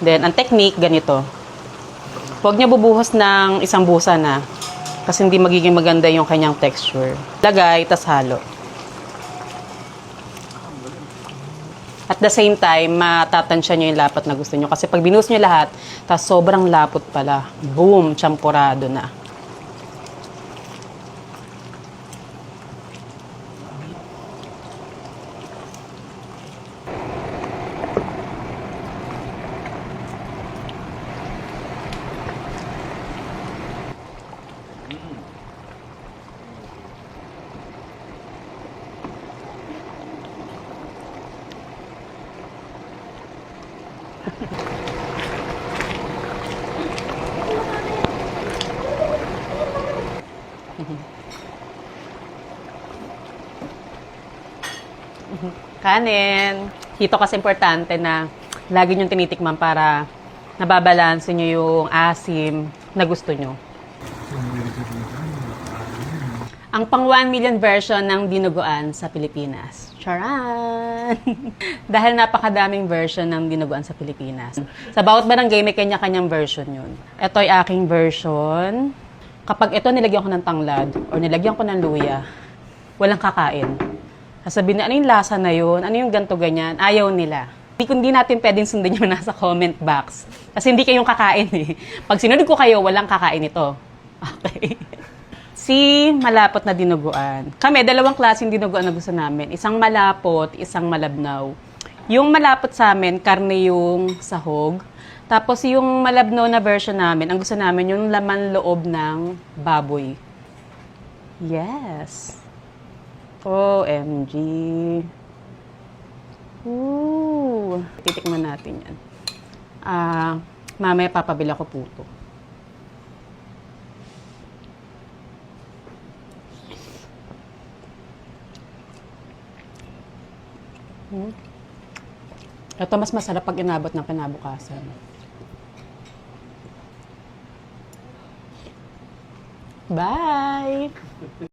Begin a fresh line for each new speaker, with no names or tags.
Then, ang technique, ganito. Huwag niya bubuhos ng isang busa na kasi hindi magiging maganda yung kanyang texture. Lagay, tas halo. At the same time, matatansya nyo yung lapot na gusto nyo. Kasi pag binuhos nyo lahat, tas sobrang lapot pala. Boom! Champurado na. Kanin. Dito kasi importante na lagi nyo tinitikman para nababalanse nyo yung asim na gusto nyo. Ang pang 1 million version ng dinuguan sa Pilipinas. Charan! Dahil napakadaming version ng dinuguan sa Pilipinas. Sa bawat barangay may kanya-kanyang version yun. Ito ay aking version. Kapag ito nilagyan ko ng tanglad or nilagyan ko ng luya, walang kakain. Sasabihin na, ano yung lasa na yun? Ano yung ganto ganyan? Ayaw nila. Hindi natin pwedeng sundan yung nasa comment box. Kasi hindi kayong kakain eh. Pag sinunod ko kayo, walang kakain ito. Okay. Si malapot na dinuguan. Kami, dalawang klaseng dinuguan na gusto namin. Isang malapot, isang malabnaw. Yung malapot sa amin, karne yung sahog. Tapos yung malabnaw na version namin, ang gusto namin yung laman loob ng baboy. Yes. OMG. Ooh. Titikman natin yan. Mamaya papabila ko puto. Ito mas masarap pag inabot ng kinabukasan. Bye!